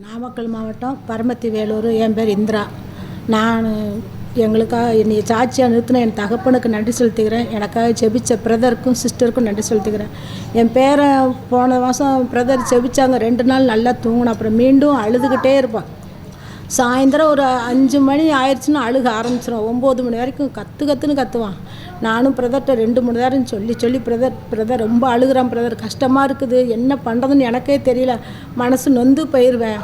நாமக்கல் மாவட்டம் பரமத்தி வேலூர். என் பேர் இந்திரா. நான் எங்களுக்காக என்னை சாட்சியாக நிறுத்தின என் தகப்பனுக்கு நன்றி செலுத்துகிறேன். எனக்காக செபித்த பிரதருக்கும் சிஸ்டருக்கும் நன்றி செலுத்துகிறேன். என் பேரை போன மாதம் பிரதர் செபித்தாங்க. 2 நாள் நல்லா தூங்கினேன். அப்புறம் மீண்டும் அழுதுகிட்டே இருப்பான். சாயந்தரம் ஒரு 5 மணி ஆயிடுச்சுன்னா அழுக ஆரம்பிச்சிடும். 9 மணி வரைக்கும் கத்துன்னு கத்துவான். நானும் பிரதர்கிட்ட 2-3 நேரம் சொல்லி பிரதர் ரொம்ப அழுகிறான் பிரதர், கஷ்டமாக இருக்குது, என்ன பண்ணுறதுன்னு எனக்கே தெரியல, மனசு நொந்து போயிடுவேன்.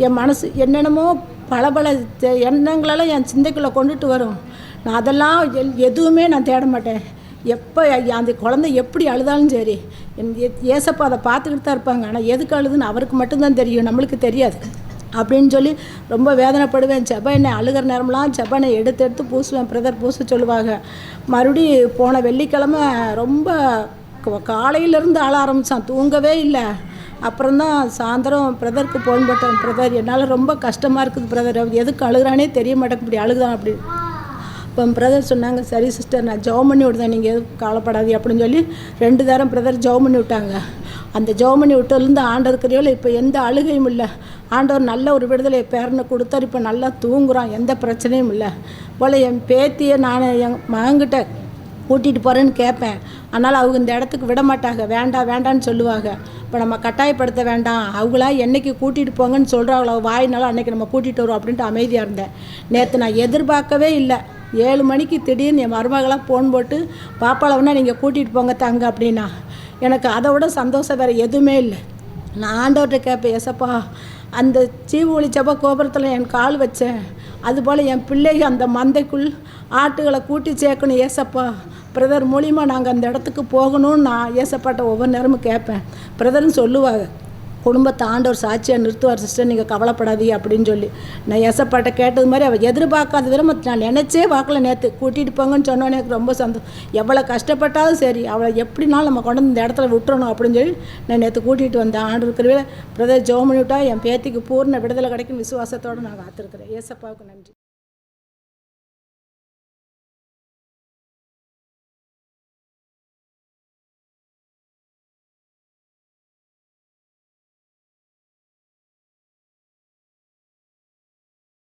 என் மனசு என்னென்னமோ பல எண்ணங்களெல்லாம் என் சிந்தைக்குள்ளே கொண்டுட்டு வரும். நான் அதெல்லாம் எதுவுமே நான் தேட மாட்டேன். எப்போ அந்த குழந்தை எப்படி அழுதாலும் சரி, ஏசப்பா அதை பார்த்துக்கிட்டு தான் இருப்பாங்க. ஆனால் எதுக்கு அழுதுன்னு அவருக்கு மட்டும்தான் தெரியும், நம்மளுக்கு தெரியாது அப்படின்னு சொல்லி ரொம்ப வேதனைப்படுவேன். என்னை அழுகிற நேரம்லாம் என்னை எடுத்து பூசுவேன். பிரதர் பூச சொல்லுவாங்க. மறுபடி போன வெள்ளிக்கிழமை ரொம்ப காலையிலேருந்து அழ ஆரம்பித்தான், தூங்கவே இல்லை. அப்புறம்தான் சாயந்தரம் பிரதருக்கு ஃபோன் போட்டேன். பிரதர், என்னால் ரொம்ப கஷ்டமாக இருக்குது பிரதர், எதுக்கு அழுகிறானே தெரிய மாட்டேங்க, இப்படி அழுகுதான் அப்படின்னு. இப்போ பிரதர் சொன்னாங்க, சரி சிஸ்டர் நான் ஜெபம் பண்ணி விடுதேன், நீங்கள் எதுவும் கவலைப்படாது அப்படின்னு சொல்லி 2 தரம் பிரதர் ஜெபம் பண்ணி விட்டாங்க. அந்த ஜெபம் பண்ணி விட்டதுலேருந்து ஆண்டவருக்குரியோ இப்போ எந்த அழுகையும் இல்லை. ஆண்டவர் நல்ல ஒரு விடுதலை பேரனை கொடுத்தார். இப்போ நல்லா தூங்குறான், எந்த பிரச்சனையும் இல்லை போல். என் பேத்தியை நான் என் மகன்கிட்ட கூட்டிகிட்டு போகிறேன்னு கேட்பேன். அதனால் அவங்க இந்த இடத்துக்கு விட மாட்டாங்க, வேண்டான்னு சொல்லுவாங்க. இப்போ நம்ம கட்டாயப்படுத்த வேண்டாம், அவங்களா என்றைக்கு கூட்டிகிட்டு போங்கன்னு சொல்கிறாங்களோ வாயினாலும் அன்றைக்கி நம்ம கூட்டிகிட்டு வரோம் அப்படின்ட்டு அமைதியாக இருந்தேன். நேற்று நான் எதிர்பார்க்கவே இல்லை. 7 மணிக்கு திடீர்னு என் மருமகளாக ஃபோன் போட்டு, பாப்பாளவனா நீங்கள் கூட்டிகிட்டு போங்க தங்க அப்படின்னா, எனக்கு அதை விட சந்தோஷம் வேறு எதுவுமே இல்லை. நான் ஆண்டவர்கிட்ட கேட்பேன், ஏசப்பா அந்த சீவுளி செப்ப கோபுரத்தில் என் கால் வச்சேன், அதுபோல் என் பிள்ளைகள் அந்த மந்தைக்குள் ஆட்டுகளை கூட்டி சேர்க்கணும் ஏசப்பா. பிரதர் மூலிமா நாங்கள் அந்த இடத்துக்கு போகணும்னு நான் ஏசப்பாட்ட ஒவ்வொரு நேரமும் கேட்பேன். பிரதர்னு சொல்லுவாங்க, குடும்பத்தை ஆண்டவர் சாட்சியாக நிறுத்துவார் சிஸ்டர், நீங்கள் கவலைப்படாதீங்க அப்படின்னு சொல்லி. நான் ஏசப்பாட்ட கேட்டது மாதிரி அவள் எதிர்பார்க்காத விதமாக நான் நினச்சே பார்க்கல. நேற்று கூட்டிகிட்டு போங்கன்னு சொன்னோன்னே எனக்கு ரொம்ப சந்தோஷம். எவ்வளோ கஷ்டப்பட்டாலும் சரி, அவளை எப்படினாலும் நம்ம கொண்டு இந்த இடத்துல விட்டுறணும் அப்படின்னு சொல்லி நான் நேற்று கூட்டிகிட்டு வந்தேன். ஆண்டவருக்குரிய பிரதர் ஜெபம் பண்ணிவிட்டா என் பேத்திக்கு பூர்ண விடுதலை கிடைக்கும் விசுவாசத்தோடு நான் காத்திருக்கிறேன். ஏசப்பாவுக்கு நன்றி.